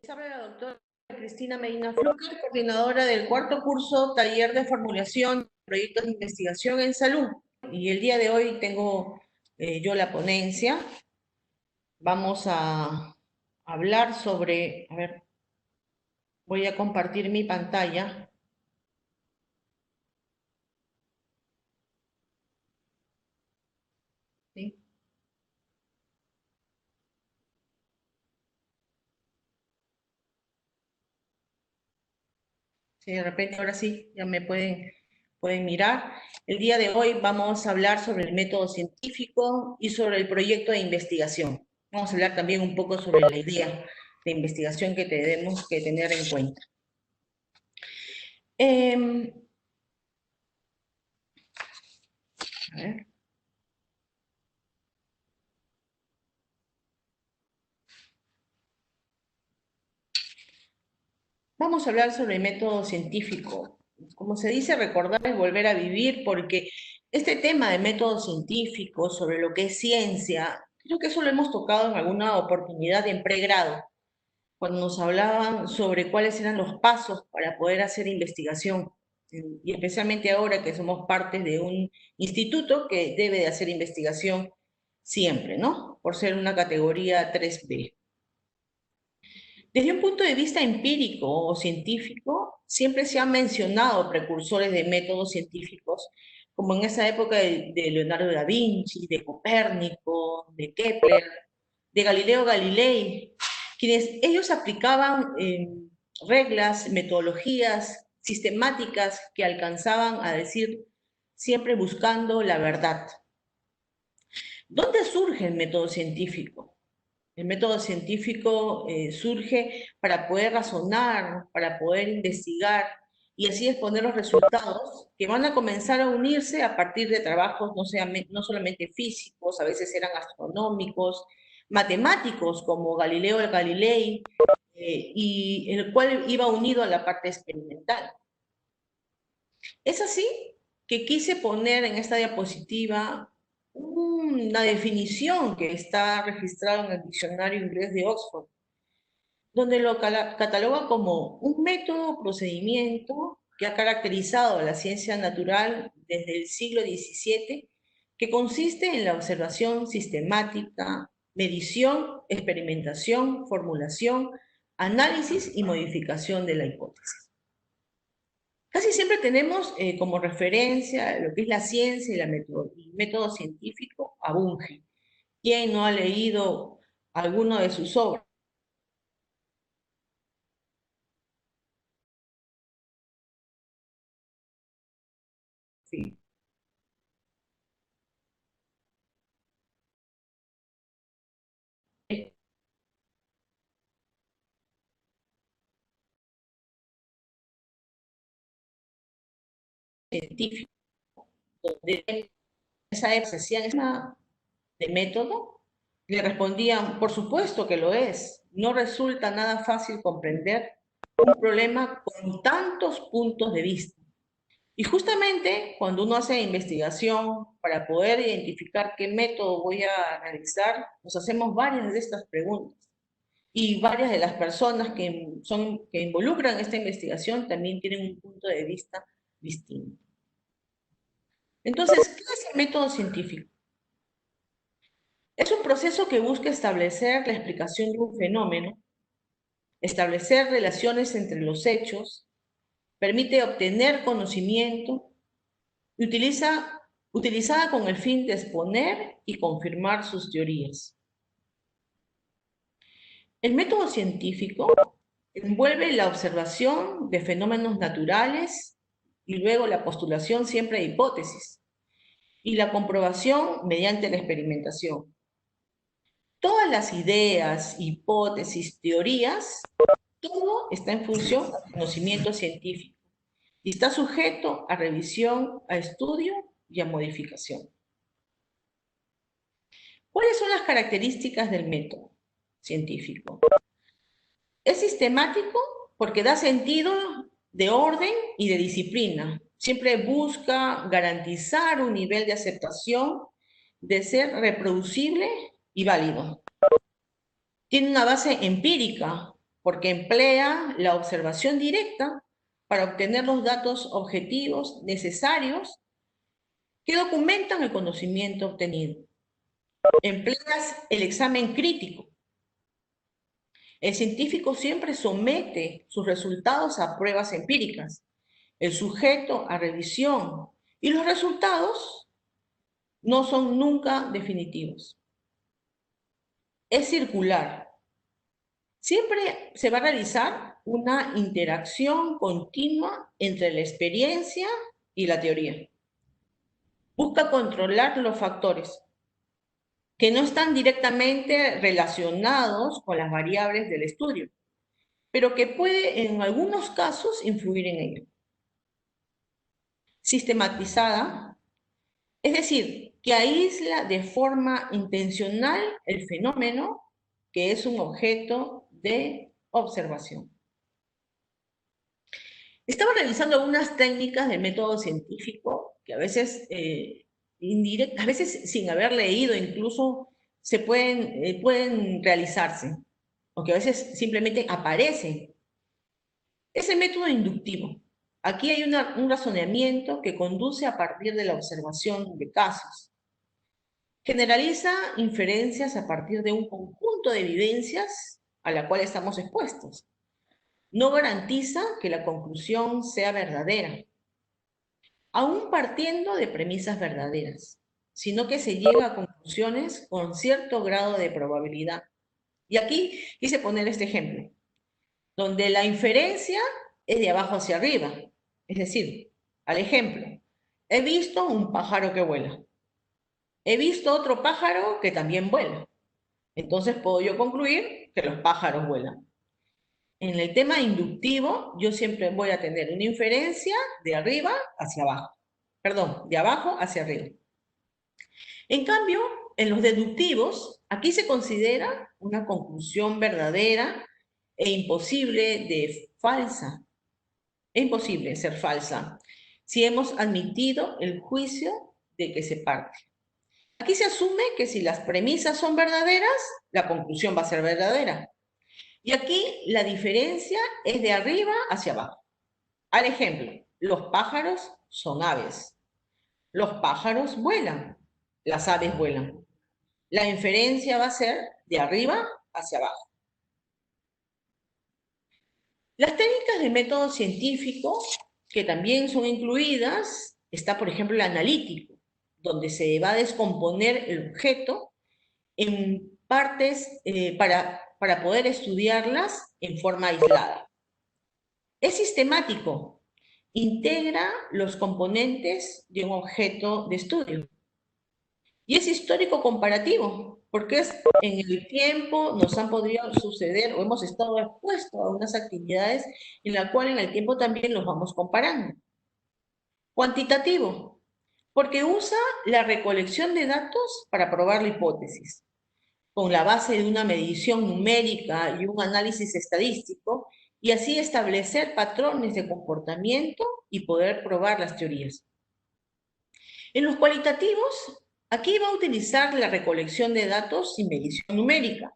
Habla la doctora Cristina Medina Flúcar, coordinadora del cuarto curso Taller de Formulación de Proyectos de Investigación en Salud. Y el día de hoy tengo yo la ponencia. Vamos a hablar sobre, a ver, voy a compartir mi pantalla. ¿Sí? Sí, de repente ahora sí, ya me pueden mirar. El día de hoy vamos a hablar sobre el método científico y sobre el proyecto de investigación. Vamos a hablar también un poco sobre la idea de investigación que tenemos que tener en cuenta. A ver. Vamos a hablar sobre el método científico. Como se dice, recordar es volver a vivir, porque este tema de método científico, sobre lo que es ciencia, creo que eso lo hemos tocado en alguna oportunidad en pregrado, cuando nos hablaban sobre cuáles eran los pasos para poder hacer investigación, y especialmente ahora que somos parte de un instituto que debe de hacer investigación siempre, ¿no? Por ser una categoría 3B. Desde un punto de vista empírico o científico, siempre se han mencionado precursores de métodos científicos, como en esa época de Leonardo da Vinci, de Copérnico, de Kepler, de Galileo Galilei, quienes ellos aplicaban reglas, metodologías sistemáticas que alcanzaban a decir siempre buscando la verdad. ¿Dónde surge el método científico? El método científico surge para poder razonar, para poder investigar y así exponer los resultados que van a comenzar a unirse a partir de trabajos no solamente físicos, a veces eran astronómicos, matemáticos como Galileo Galilei, y el cual iba unido a la parte experimental. Es así que quise poner en esta diapositiva una definición que está registrada en el diccionario inglés de Oxford, donde lo cataloga como un método o procedimiento que ha caracterizado a la ciencia natural desde el siglo XVII, que consiste en la observación sistemática, medición, experimentación, formulación, análisis y modificación de la hipótesis. Casi siempre tenemos como referencia lo que es la ciencia y el método científico a Bunge. ¿Quién no ha leído alguno de sus obras? Sí. Científico, donde en esa época se hacían de método, le respondían, por supuesto que lo es, no resulta nada fácil comprender un problema con tantos puntos de vista. Y justamente cuando uno hace investigación para poder identificar qué método voy a realizar, nos hacemos varias de estas preguntas. Y varias de las personas que involucran esta investigación también tienen un punto de vista distinto. Entonces, ¿qué es el método científico? Es un proceso que busca establecer la explicación de un fenómeno, establecer relaciones entre los hechos, permite obtener conocimiento y utilizada con el fin de exponer y confirmar sus teorías. El método científico envuelve la observación de fenómenos naturales y luego la postulación siempre de hipótesis y la comprobación mediante la experimentación. Todas las ideas, hipótesis, teorías, todo está en función del conocimiento científico y está sujeto a revisión, a estudio y a modificación. ¿Cuáles son las características del método científico? Es sistemático porque da sentido de orden y de disciplina. Siempre busca garantizar un nivel de aceptación, de ser reproducible y válido. Tiene una base empírica, porque emplea la observación directa para obtener los datos objetivos necesarios que documentan el conocimiento obtenido. Empleas el examen crítico. El científico siempre somete sus resultados a pruebas empíricas, el sujeto a revisión, y los resultados no son nunca definitivos. Es circular. Siempre se va a realizar una interacción continua entre la experiencia y la teoría. Busca controlar los factores que no están directamente relacionados con las variables del estudio, pero que puede en algunos casos influir en ello. Sistematizada, es decir, que aísla de forma intencional el fenómeno que es un objeto de observación. Estaba revisando algunas técnicas del método científico que a veces, a veces sin haber leído incluso, pueden realizarse, o que a veces simplemente aparecen. Es el método inductivo. Aquí hay un razonamiento que conduce a partir de la observación de casos. Generaliza inferencias a partir de un conjunto de evidencias a la cual estamos expuestos. No garantiza que la conclusión sea verdadera, aún partiendo de premisas verdaderas, sino que se llega a conclusiones con cierto grado de probabilidad. Y aquí quise poner este ejemplo, donde la inferencia es de abajo hacia arriba. Es decir, al ejemplo, he visto un pájaro que vuela. He visto otro pájaro que también vuela. Entonces puedo yo concluir que los pájaros vuelan. En el tema inductivo, yo siempre voy a tener una inferencia de arriba hacia abajo. Perdón, de abajo hacia arriba. En cambio, en los deductivos, aquí se considera una conclusión verdadera e imposible de falsa. Es imposible ser falsa si hemos admitido el juicio de que se parte. Aquí se asume que si las premisas son verdaderas, la conclusión va a ser verdadera. Y aquí la diferencia es de arriba hacia abajo. Al ejemplo, los pájaros son aves. Los pájaros vuelan. Las aves vuelan. La inferencia va a ser de arriba hacia abajo. Las técnicas del método científico, que también son incluidas, está por ejemplo el analítico, donde se va a descomponer el objeto en partes para poder estudiarlas en forma aislada. Es sistemático, integra los componentes de un objeto de estudio. Y es histórico comparativo, porque en el tiempo nos han podido suceder o hemos estado expuestos a unas actividades en la cual en el tiempo también los vamos comparando. Cuantitativo, porque usa la recolección de datos para probar la hipótesis, con la base de una medición numérica y un análisis estadístico, y así establecer patrones de comportamiento y poder probar las teorías. En los cualitativos, aquí va a utilizar la recolección de datos y medición numérica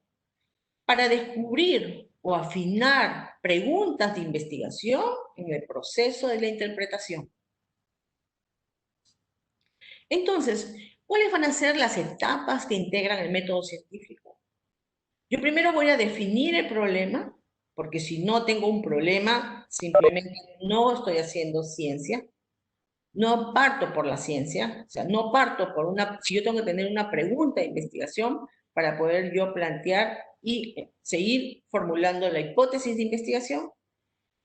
para descubrir o afinar preguntas de investigación en el proceso de la interpretación. Entonces, ¿cuáles van a ser las etapas que integran el método científico? Yo primero voy a definir el problema, porque si no tengo un problema, simplemente no estoy haciendo ciencia. No parto por la ciencia, o sea, no parto por si yo tengo que tener una pregunta de investigación para poder yo plantear y seguir formulando la hipótesis de investigación.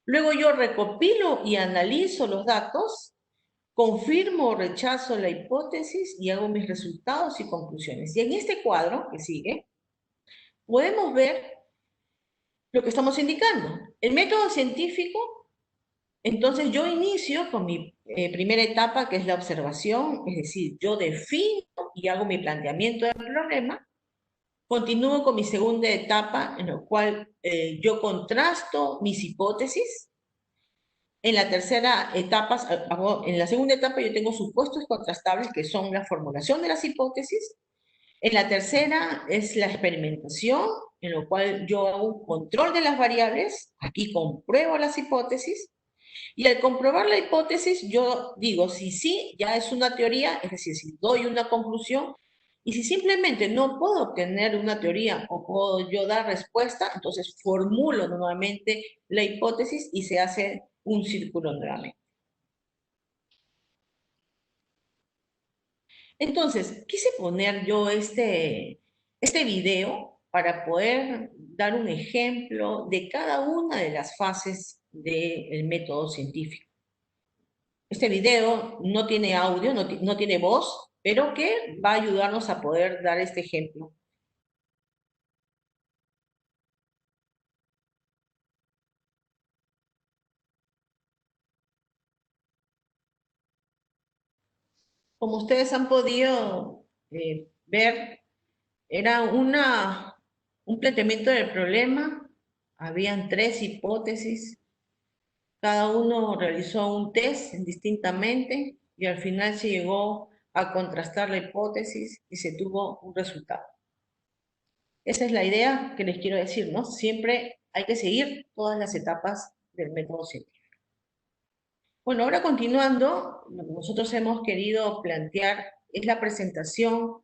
Luego yo recopilo y analizo los datos, confirmo o rechazo la hipótesis y hago mis resultados y conclusiones. Y en este cuadro que sigue, podemos ver lo que estamos indicando. El método científico, entonces yo inicio con mi primera etapa, que es la observación, es decir, yo defino y hago mi planteamiento del problema. Continúo con mi segunda etapa, en la cual yo contrasto mis hipótesis. En la tercera etapa, en la segunda etapa yo tengo supuestos contrastables, que son la formulación de las hipótesis. En la tercera es la experimentación en lo cual yo hago un control de las variables, aquí compruebo las hipótesis, y al comprobar la hipótesis, yo digo si sí, ya es una teoría, es decir, si doy una conclusión, y si simplemente no puedo obtener una teoría o puedo yo dar respuesta, entonces formulo nuevamente la hipótesis y se hace un círculo nuevamente. Entonces, quise poner yo este video para poder dar un ejemplo de cada una de las fases del método científico. Este video no tiene audio, no tiene voz, pero que va a ayudarnos a poder dar este ejemplo. Como ustedes han podido ver, era un planteamiento del problema, habían tres hipótesis, cada uno realizó un test distintamente y al final se llegó a contrastar la hipótesis y se tuvo un resultado. Esa es la idea que les quiero decir, ¿no? Siempre hay que seguir todas las etapas del método científico. Bueno, ahora continuando, lo que nosotros hemos querido plantear es la presentación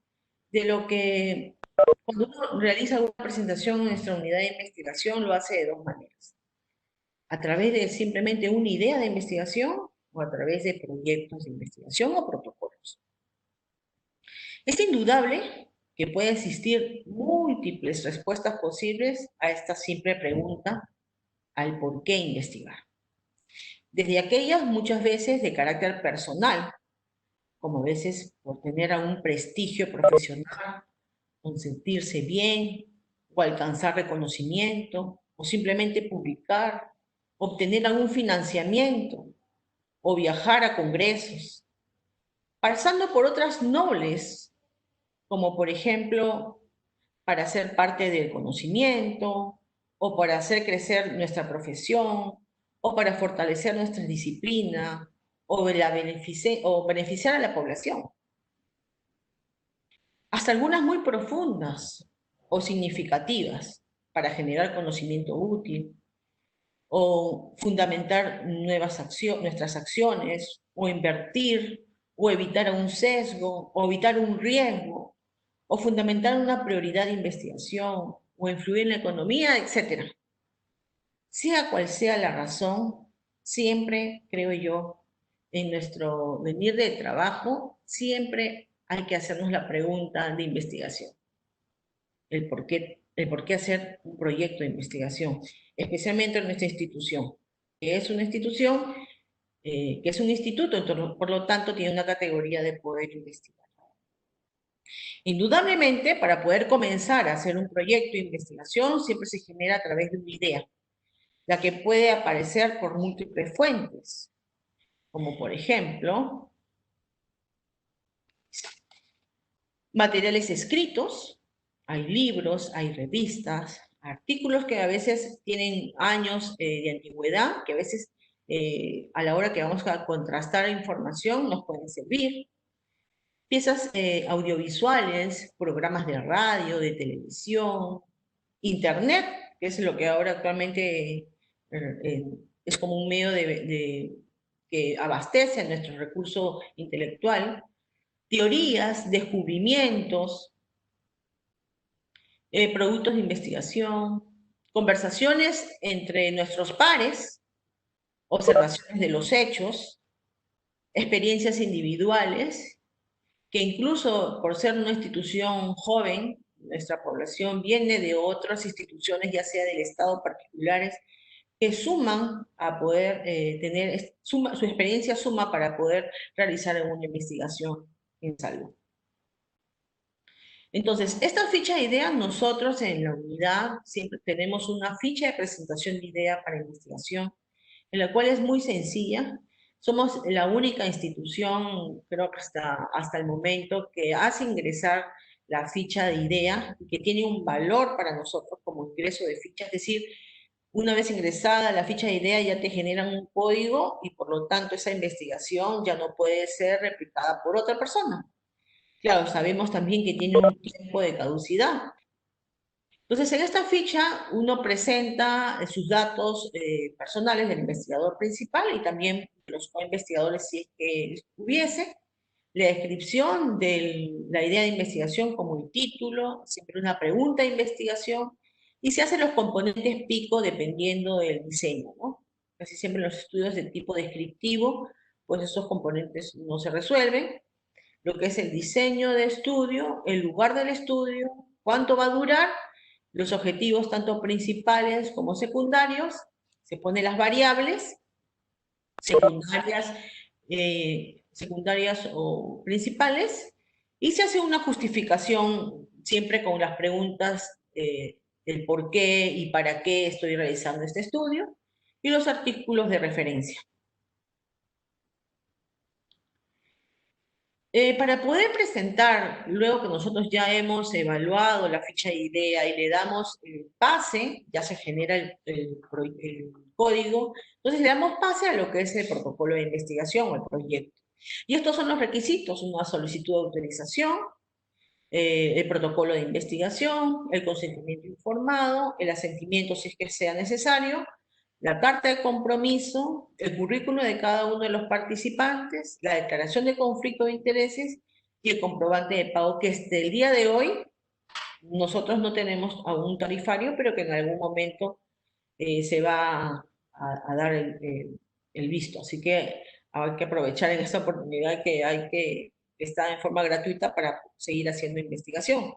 de lo que, cuando uno realiza una presentación en nuestra unidad de investigación, lo hace de dos maneras. A través de simplemente una idea de investigación o a través de proyectos de investigación o protocolos. Es indudable que puede existir múltiples respuestas posibles a esta simple pregunta, al por qué investigar. Desde aquellas muchas veces de carácter personal, como a veces por tener algún prestigio profesional, o sentirse bien, o alcanzar reconocimiento, o simplemente publicar, obtener algún financiamiento, o viajar a congresos, pasando por otras nobles, como por ejemplo para ser parte del conocimiento, o para hacer crecer nuestra profesión, o para fortalecer nuestra disciplina, o beneficiar a la población. Hasta algunas muy profundas o significativas para generar conocimiento útil, o fundamentar nuestras acciones, o invertir, o evitar un sesgo, o evitar un riesgo, o fundamentar una prioridad de investigación, o influir en la economía, etcétera. Sea cual sea la razón, siempre, creo yo, en nuestro venir de trabajo, siempre hay que hacernos la pregunta de investigación, el por qué hacer un proyecto de investigación, especialmente en nuestra institución, que es una institución, que es un instituto, entonces, por lo tanto tiene una categoría de poder investigar. Indudablemente, para poder comenzar a hacer un proyecto de investigación, siempre se genera a través de una idea, la que puede aparecer por múltiples fuentes, como por ejemplo, materiales escritos, hay libros, hay revistas, artículos que a veces tienen años de antigüedad, que a veces a la hora que vamos a contrastar información nos pueden servir, piezas audiovisuales, programas de radio, de televisión, internet, que es lo que ahora actualmente eh, es como un medio que abastece a nuestro recurso intelectual, teorías, descubrimientos, productos de investigación, conversaciones entre nuestros pares, observaciones de los hechos, experiencias individuales, que incluso por ser una institución joven, nuestra población viene de otras instituciones, ya sea del Estado particulares, que suman a poder su experiencia suma para poder realizar una investigación en salud. Entonces, esta ficha de ideas, nosotros en la unidad siempre tenemos una ficha de presentación de idea para investigación, en la cual es muy sencilla. Somos la única institución, creo que hasta el momento, que hace ingresar la ficha de idea, que tiene un valor para nosotros como ingreso de ficha, es decir, una vez ingresada la ficha de idea ya te generan un código y por lo tanto esa investigación ya no puede ser replicada por otra persona. Claro, sabemos también que tiene un tiempo de caducidad. Entonces, en esta ficha uno presenta sus datos personales del investigador principal y también los co-investigadores si es que hubiese, la descripción de la idea de investigación como el título, siempre una pregunta de investigación, y se hacen los componentes pico dependiendo del diseño, ¿no? Casi siempre en los estudios de tipo descriptivo, pues esos componentes no se resuelven, lo que es el diseño de estudio, el lugar del estudio, cuánto va a durar, los objetivos tanto principales como secundarios, se ponen las variables secundarias, secundarias o principales, y se hace una justificación siempre con las preguntas del por qué y para qué estoy realizando este estudio, y los artículos de referencia. Para poder presentar, luego que nosotros ya hemos evaluado la ficha de idea y le damos el pase, ya se genera el código, entonces le damos pase a lo que es el protocolo de investigación o el proyecto. Y estos son los requisitos: una solicitud de autorización, el protocolo de investigación, el consentimiento informado, el asentimiento si es que sea necesario, la carta de compromiso, el currículo de cada uno de los participantes, la declaración de conflicto de intereses y el comprobante de pago, que hasta el día de hoy nosotros no tenemos aún un tarifario, pero que en algún momento se va a dar el visto. Así que hay que aprovechar en esta oportunidad que está en forma gratuita para seguir haciendo investigación.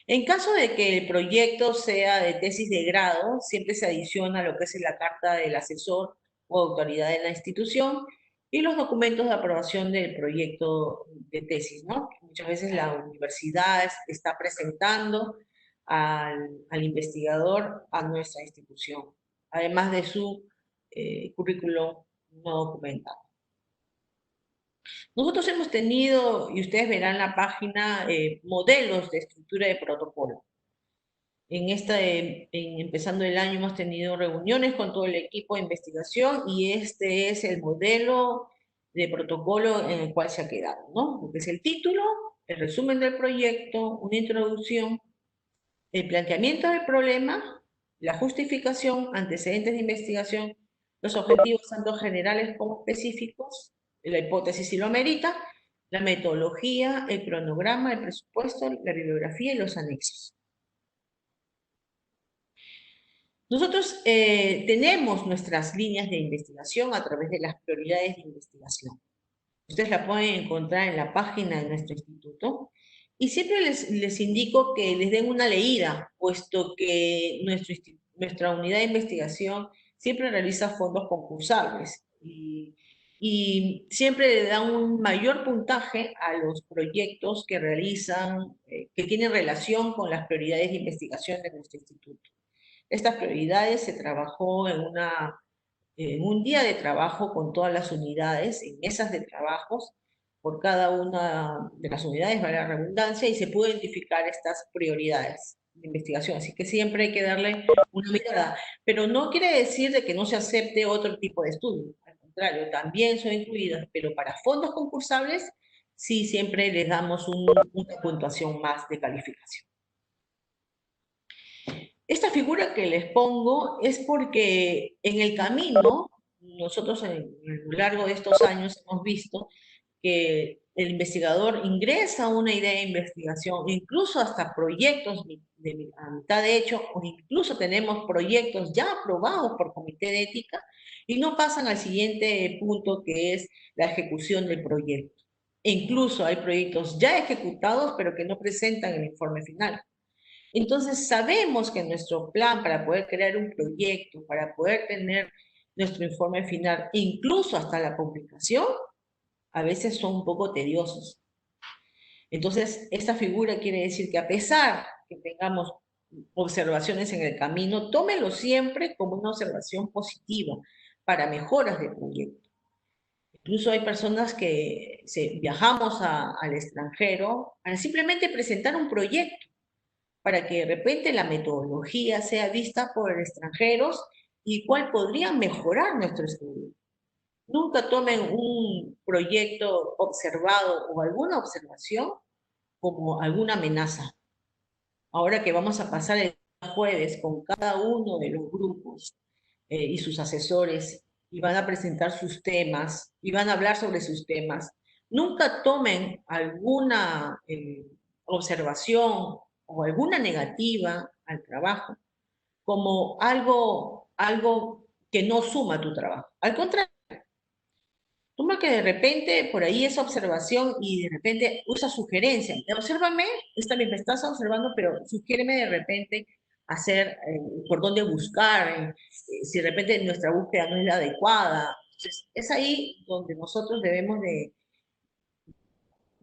En caso de que el proyecto sea de tesis de grado, siempre se adiciona lo que es la carta del asesor o autoridad de la institución y los documentos de aprobación del proyecto de tesis, ¿no? Muchas veces la universidad está presentando al investigador a nuestra institución, además de su currículum no documentado. Nosotros hemos tenido, y ustedes verán en la página, modelos de estructura de protocolo. Empezando el año hemos tenido reuniones con todo el equipo de investigación y este es el modelo de protocolo en el cual se ha quedado, ¿no? Lo que es el título, el resumen del proyecto, una introducción, el planteamiento del problema, la justificación, antecedentes de investigación, los objetivos tanto generales como específicos, la hipótesis si lo amerita, la metodología, el cronograma, el presupuesto, la bibliografía y los anexos. Nosotros tenemos nuestras líneas de investigación a través de las prioridades de investigación. Ustedes la pueden encontrar en la página de nuestro instituto. Y siempre les indico que les den una leída, puesto que nuestra unidad de investigación siempre realiza fondos concursables y siempre le dan un mayor puntaje a los proyectos que realizan, que tienen relación con las prioridades de investigación de nuestro instituto. Estas prioridades se trabajó en un día de trabajo con todas las unidades, en mesas de trabajos, por cada una de las unidades, vale la redundancia, y se pudo identificar estas prioridades de investigación. Así que siempre hay que darle una mirada. Pero no quiere decir de que no se acepte otro tipo de estudio. Al contrario, también son incluidas, pero para fondos concursables sí siempre les damos una puntuación más de calificación. Esta figura que les pongo es porque en el camino, nosotros a lo largo de estos años hemos visto que el investigador ingresa a una idea de investigación, incluso hasta proyectos a mitad de hecho, o incluso tenemos proyectos ya aprobados por comité de ética y no pasan al siguiente punto, que es la ejecución del proyecto. E incluso hay proyectos ya ejecutados, pero que no presentan el informe final. Entonces, sabemos que nuestro plan para poder crear un proyecto, para poder tener nuestro informe final, incluso hasta la publicación, a veces son un poco tediosos. Entonces, esta figura quiere decir que a pesar que tengamos observaciones en el camino, tómelo siempre como una observación positiva para mejoras del proyecto. Incluso hay personas que viajamos al extranjero para simplemente presentar un proyecto, para que de repente la metodología sea vista por extranjeros y cuál podría mejorar nuestro estudio. Nunca tomen un proyecto observado o alguna observación como alguna amenaza. ahora que vamos a pasar el jueves con cada uno de los grupos y sus asesores y van a presentar sus temas y van a hablar sobre sus temas, nunca tomen alguna observación o alguna negativa al trabajo como algo que no suma a tu trabajo. Al contrario, toma que de repente por ahí esa observación y de repente usa sugerencias. Obsérvame, está bien, me estás observando, pero sugiéreme de repente hacer por dónde buscar, si de repente nuestra búsqueda no es la adecuada. Entonces, es ahí donde nosotros debemos de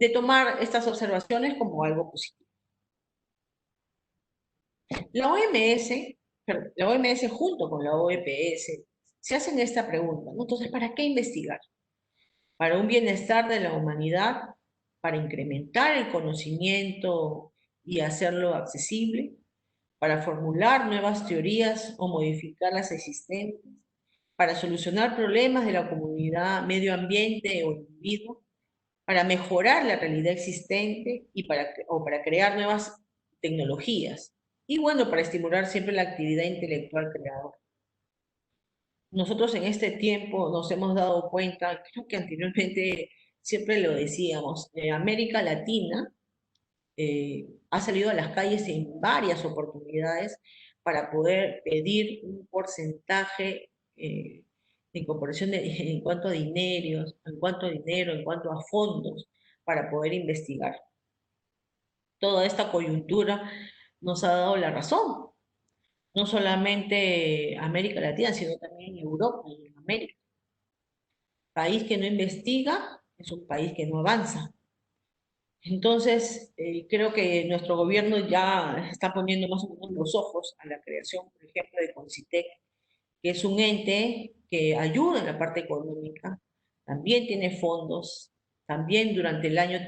tomar estas observaciones como algo positivo. La OMS, la OMS junto con la OEPS se hacen esta pregunta, ¿no? Entonces, ¿para qué investigar? Para un bienestar de la humanidad, para incrementar el conocimiento y hacerlo accesible, para formular nuevas teorías o modificar las existentes, para solucionar problemas de la comunidad, medio ambiente o individuo, para mejorar la realidad existente o para crear nuevas tecnologías. Y bueno, para estimular siempre la actividad intelectual creadora. Nosotros en este tiempo nos hemos dado cuenta, creo que anteriormente siempre lo decíamos, América Latina ha salido a las calles en varias oportunidades para poder pedir un porcentaje en comparación en cuanto a dinero, en cuanto a fondos para poder investigar. Toda esta coyuntura nos ha dado la razón, no solamente América Latina, sino también Europa y en América. País que no investiga es un país que no avanza. Entonces, creo que nuestro gobierno ya está poniendo más o menos los ojos a la creación, por ejemplo, de Concitec, que es un ente que ayuda en la parte económica, también tiene fondos, también durante el año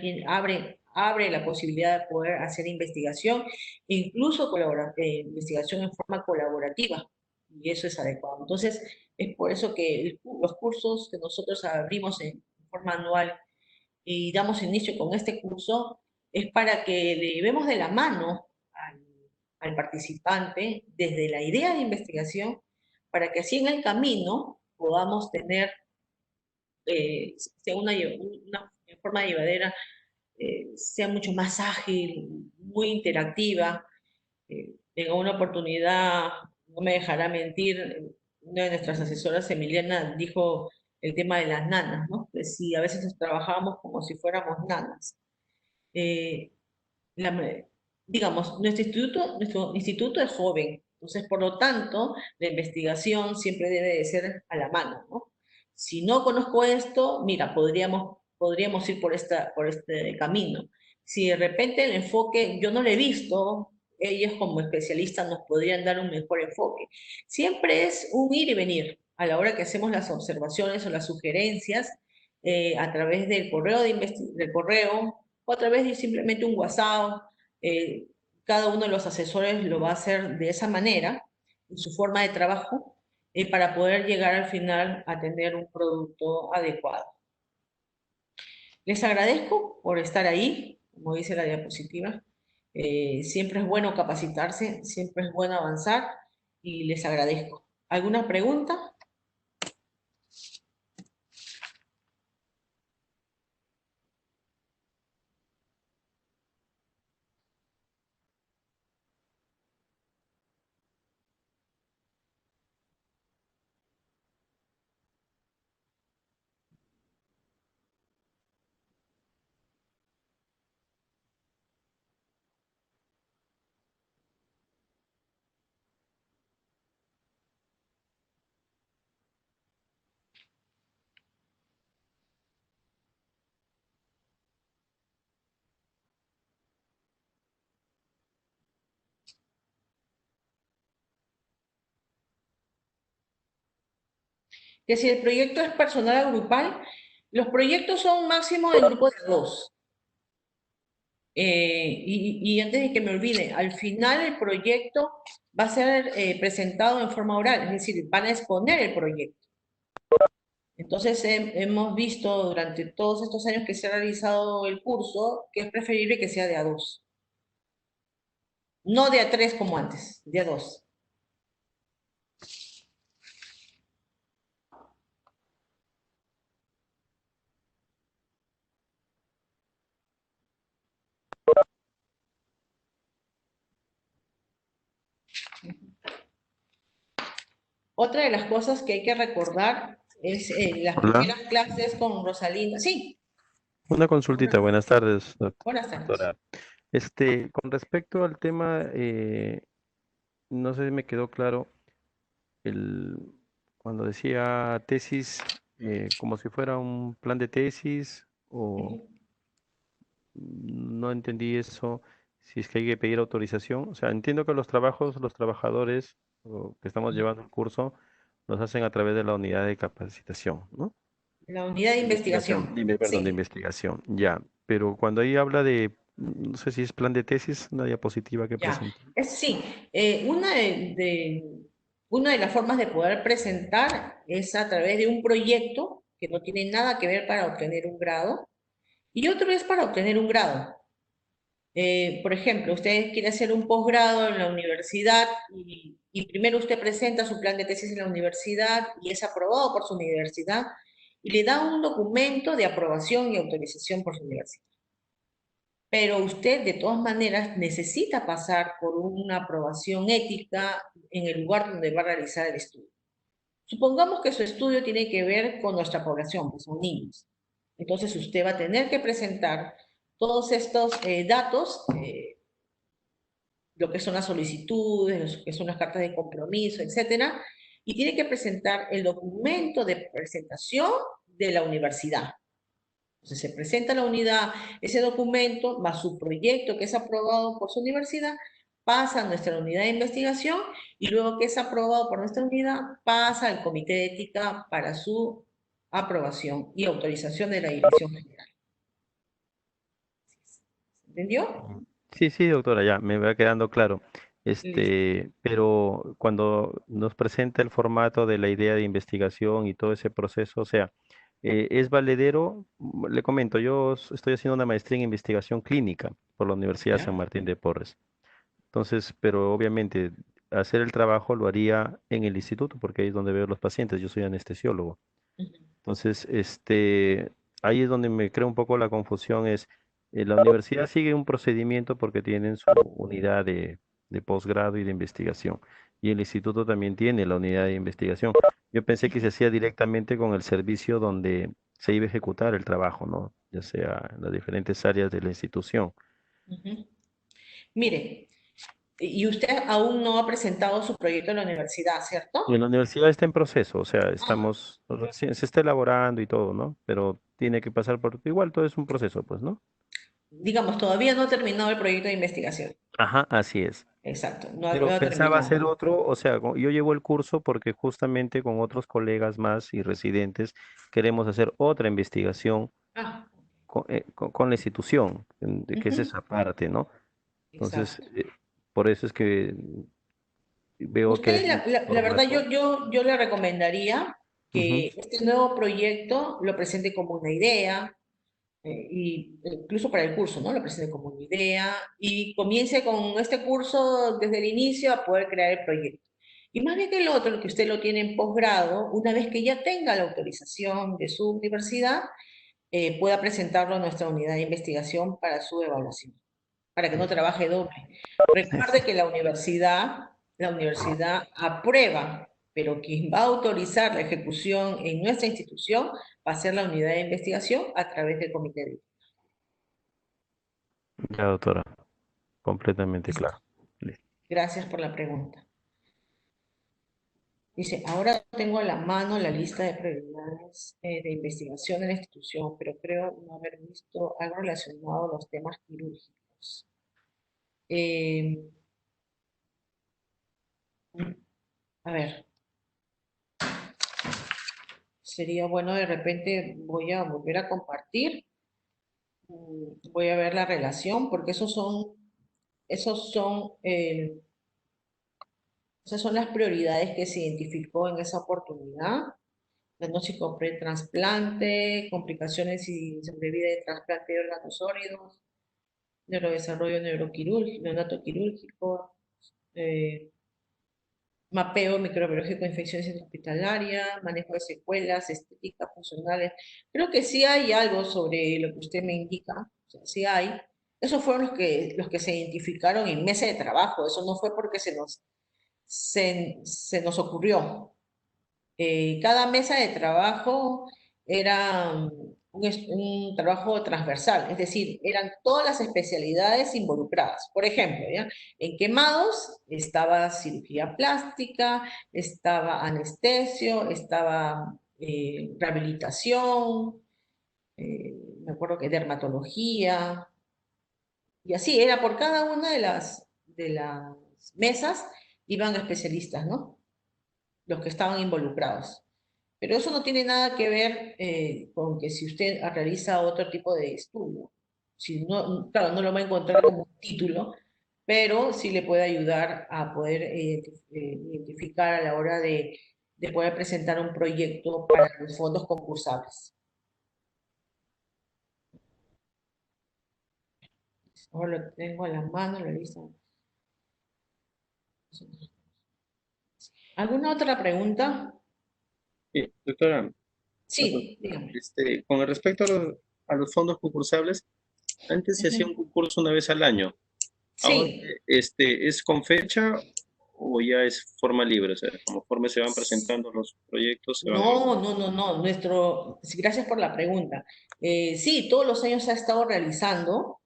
abre la posibilidad de poder hacer investigación, incluso investigación en forma colaborativa, y eso es adecuado. Entonces, es por eso que los cursos que nosotros abrimos en forma anual y damos inicio con este curso es para que le llevemos de la mano al participante desde la idea de investigación para que así en el camino podamos tener sea una forma llevadera, sea mucho más ágil, muy interactiva. En una oportunidad, no me dejará mentir, una de nuestras asesoras, Emiliana, dijo el tema de las nanas, ¿no? Que si a veces nos trabajábamos como si fuéramos nanas. Eh, la- digamos, nuestro instituto es joven, entonces por lo tanto la investigación siempre debe de ser a la mano, ¿no? Si no conozco esto, mira, podríamos ir por este camino. Si de repente el enfoque yo no lo he visto, ellos como especialistas nos podrían dar un mejor enfoque. Siempre es un ir y venir a la hora que hacemos las observaciones o las sugerencias a través del correo o a través de simplemente un WhatsApp. eh, Cada uno de los asesores lo va a hacer de esa manera, en su forma de trabajo, para poder llegar al final a tener un producto adecuado. Les agradezco por estar ahí, como dice la diapositiva. Siempre es bueno capacitarse, siempre es bueno avanzar y les agradezco. ¿Alguna pregunta? Que si el proyecto es personal o grupal, los proyectos son máximo de grupo de dos. Y antes de que me olvide, al final el proyecto va a ser presentado en forma oral, es decir, van a exponer el proyecto. Entonces hemos visto durante todos estos años que se ha realizado el curso que es preferible que sea de a dos. No de a tres como antes, de a dos. Otra de las cosas que hay que recordar es las Hola, primeras clases con Rosalinda. Sí, una consultita. Buenas tardes, buenas tardes. doctora. Con respecto al tema, no sé si me quedó claro el, cuando decía tesis, como si fuera un plan de tesis, o no entendí eso, si es que hay que pedir autorización. O sea, entiendo que los trabajos, los trabajadores o que estamos llevando el curso, los hacen a través de la unidad de capacitación, ¿no? La unidad de Investigación, investigación. dime, perdón, de Sí. investigación, ya. Pero cuando ahí habla de, no sé si es plan de tesis, una diapositiva que Ya, presenta. sí, una de las formas de poder presentar es a través de un proyecto que no tiene nada que ver para obtener un grado y otro es para obtener un grado. Por ejemplo, usted quiere hacer un posgrado en la universidad y primero usted presenta su plan de tesis en la universidad y es aprobado por su universidad y le da un documento de aprobación y autorización por su universidad. Pero usted de todas maneras necesita pasar por una aprobación ética en el lugar donde va a realizar el estudio. Supongamos que su estudio tiene que ver con nuestra población, que son niños. Entonces usted va a tener que presentar todos estos datos, lo que son las solicitudes, lo que son las cartas de compromiso, etcétera, y tiene que presentar el documento de presentación de la universidad. Entonces se presenta a la unidad ese documento más su proyecto que es aprobado por su universidad, pasa a nuestra unidad de investigación y luego que es aprobado por nuestra unidad, pasa al comité de ética para su aprobación y autorización de la dirección general. ¿Entendió? Mm. Sí, sí, doctora, ya me va quedando claro. Listo. Pero cuando nos presenta el formato de la idea de investigación y todo ese proceso, o sea, ¿es valedero? Le comento, estoy haciendo una maestría en investigación clínica por la Universidad San ¿Ya? Martín de Porres. Entonces, pero obviamente hacer el trabajo lo haría en el instituto porque ahí es donde veo los pacientes. Yo soy anestesiólogo. Ujú. Entonces, ahí es donde me crea un poco la confusión. La universidad sigue un procedimiento porque tienen su unidad de posgrado y de investigación. Y el instituto también tiene la unidad de investigación. Yo pensé que se hacía directamente con el servicio donde se iba a ejecutar el trabajo, ¿no? Ya sea en las diferentes áreas de la institución. Ujú. Mire, y usted aún no ha presentado su proyecto en la universidad, Y en ¿cierto? la universidad está en proceso, o sea, Ah, estamos recién, se está elaborando y todo, ¿no? Pero tiene que pasar por, igual todo es un proceso, pues, ¿no? digamos, todavía no ha terminado el proyecto de investigación. Ajá, así es. Exacto, no Pero ha pensaba hacer terminado. otro, o sea, yo llevo el curso porque justamente con otros colegas más y residentes queremos hacer otra investigación Ah, con la institución, de que es ujú, esa parte, ¿no? Entonces, exacto. por eso es que veo que Usted, hay un la verdad, formato. yo le recomendaría Ujú. que este nuevo proyecto lo presente como una idea, y incluso para el curso, ¿no? Lo presente como una idea y comience con este curso desde el inicio a poder crear el proyecto. Y más bien que el otro, que usted lo tiene en posgrado, una vez que ya tenga la autorización de su universidad, pueda presentarlo a nuestra unidad de investigación para su evaluación, para que no trabaje doble. Recuerde que la universidad aprueba, pero quien va a autorizar la ejecución en nuestra institución va a ser la unidad de investigación a través del comité de... Ya, doctora, completamente Listo. claro. Listo. Gracias por la pregunta. Dice, ahora tengo a la mano la lista de prioridades de investigación en la institución, pero creo no haber visto algo relacionado a los temas quirúrgicos. Eh, a ver, sería bueno de repente, voy a volver a compartir, voy a ver la relación, porque esos son, esas son las prioridades que se identificó en esa oportunidad. Diagnóstico pre-trasplante, complicaciones y sobrevida de trasplante de órganos sólidos, neurodesarrollo neuroquirúrgico, neonatoquirúrgico, eh, mapeo microbiológico de infecciones hospitalarias, manejo de secuelas, estéticas funcionales. Creo que sí hay algo sobre lo que usted me indica, o sea, sí hay. Esos fueron los que se identificaron en mesa de trabajo, eso no fue porque se nos ocurrió. Cada mesa de trabajo era un trabajo transversal, es decir, eran todas las especialidades involucradas. Por ejemplo, ¿ya? En quemados estaba cirugía plástica, estaba anestesio, estaba rehabilitación, me acuerdo que dermatología, y así era por cada una de las mesas iban especialistas, ¿no? Los que estaban involucrados. Pero eso no tiene nada que ver con que si usted realiza otro tipo de estudio. Si no, claro, no lo va a encontrar como un título, pero sí le puede ayudar a poder identificar a la hora de poder presentar un proyecto para los fondos concursables. Ahora lo tengo a la mano, la lista. ¿Alguna otra pregunta? Sí, doctora, una Sí, consulta. dígame. Con respecto a los fondos concursables, antes se hacía Ujú. un concurso una vez al año. Ahora, Sí. ¿es con fecha o ya es forma libre? O sea, conforme se van presentando los proyectos, se van... No, no, no, no. Sí, gracias por la pregunta. Sí, todos los años se ha estado realizando.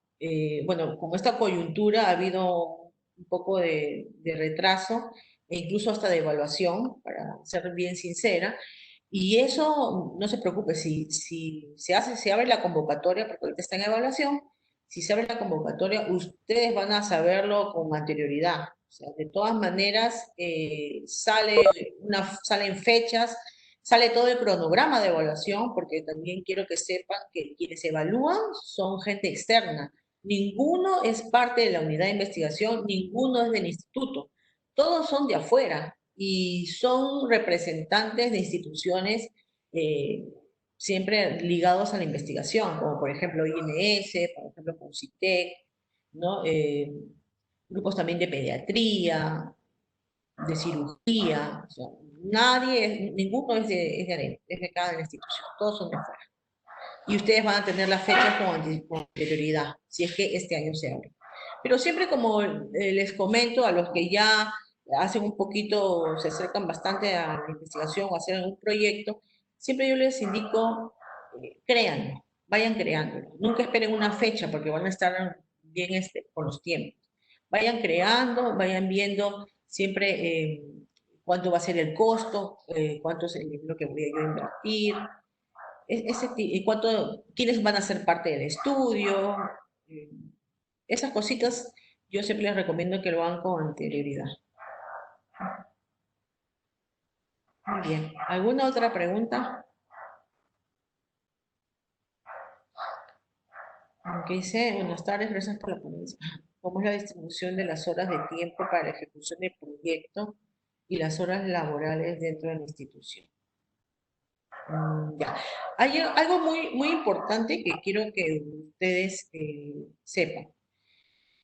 Bueno, con esta coyuntura ha habido un poco de retraso e incluso hasta de evaluación, para ser bien sincera. Y eso, no se preocupe, si se hace, se abre la convocatoria, porque ahorita está en evaluación, si se abre la convocatoria, ustedes van a saberlo con anterioridad. O sea, de todas maneras, salen fechas, sale todo el cronograma de evaluación, porque también quiero que sepan que quienes evalúan son gente externa. Ninguno es parte de la unidad de investigación, ninguno es del instituto. Todos son de afuera y son representantes de instituciones eh, siempre ligados a la investigación, como por ejemplo INS, por ejemplo CONCITEC, ¿no? Grupos también de pediatría, de cirugía, o sea, ninguno es de cada institución, todos son de afuera. Y ustedes van a tener las fechas con anterioridad, si es que este año se abre. Pero siempre como les comento a los que ya hacen un poquito, se acercan bastante a la investigación o a hacer algún proyecto, siempre yo les indico, créanlo, vayan creándolo. Nunca esperen una fecha porque van a estar bien con los tiempos. Vayan creando, vayan viendo siempre cuánto va a ser el costo, cuánto es lo que voy a yo invertir, quiénes van a ser parte del estudio, eh, esas cositas yo siempre les recomiendo que lo hagan con anterioridad. Muy bien. ¿Alguna otra pregunta? Aunque dice, buenas tardes, gracias por la ponencia. ¿Cómo es la distribución de las horas de tiempo para la ejecución del proyecto y las horas laborales dentro de la institución? Ya. Hay algo muy importante que quiero que ustedes sepan.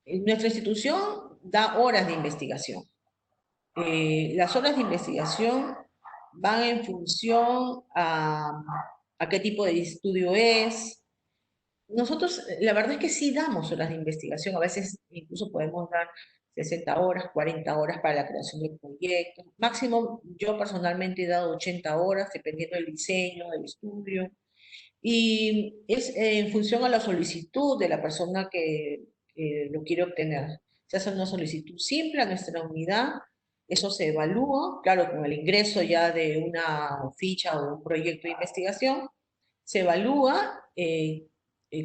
Nuestra institución da horas de investigación. Las horas de investigación van en función a qué tipo de estudio es. Nosotros, la verdad es que sí damos horas de investigación, a veces incluso podemos dar 60 horas, 40 horas para la creación del proyecto. Máximo, yo personalmente he dado 80 horas, dependiendo del diseño, del estudio. Y es en función a la solicitud de la persona que lo quiere obtener. Se hace una solicitud simple a nuestra unidad, eso se evalúa, claro, con el ingreso ya de una ficha o un proyecto de investigación, se evalúa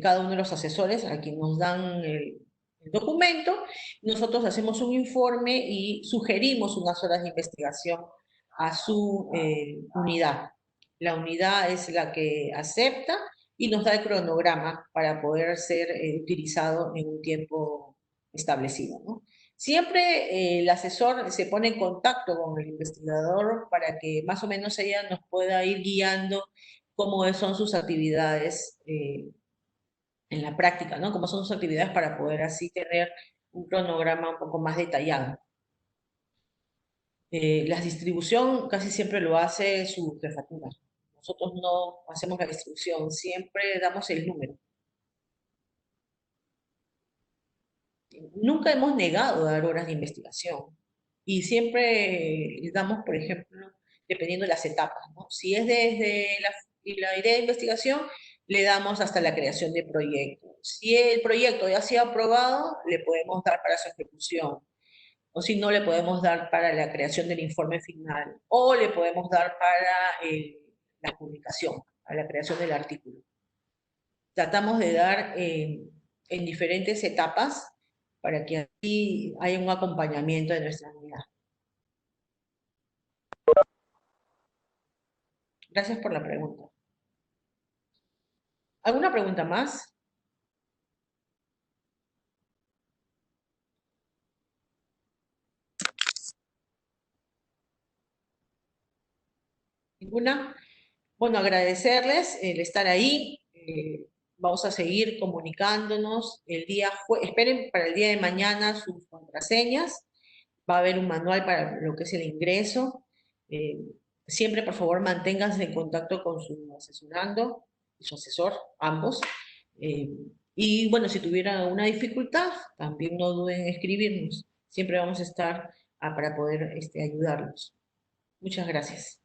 cada uno de los asesores a quien nos dan el documento, nosotros hacemos un informe y sugerimos unas horas de investigación a su unidad. La unidad es la que acepta y nos da el cronograma para poder ser utilizado en un tiempo establecido, ¿no? Siempre el asesor se pone en contacto con el investigador para que más o menos ella nos pueda ir guiando cómo son sus actividades en la práctica, ¿no? Cómo son sus actividades para poder así tener un cronograma un poco más detallado. La distribución casi siempre lo hace su jefatura. Nosotros no hacemos la distribución, siempre damos el número. Nunca hemos negado dar horas de investigación y siempre damos, por ejemplo, dependiendo de las etapas, ¿no? Si es desde la idea de investigación, le damos hasta la creación de proyectos. Si el proyecto ya se ha aprobado, le podemos dar para su ejecución. O si no, le podemos dar para la creación del informe final. O le podemos dar para la publicación, para la creación del artículo. Tratamos de dar en diferentes etapas para que así haya un acompañamiento de nuestra unidad. Gracias por la pregunta. ¿Alguna pregunta más? ¿Ninguna? Bueno, agradecerles el estar ahí. Vamos a seguir comunicándonos el día esperen para el día de mañana sus contraseñas. Va a haber un manual para lo que es el ingreso. Eh, Siempre, por favor, manténganse en contacto con su asesorando y su asesor, ambos. Eh, y bueno, si tuvieran alguna dificultad, también no duden en escribirnos. Siempre vamos a estar para poder ayudarlos. Muchas gracias.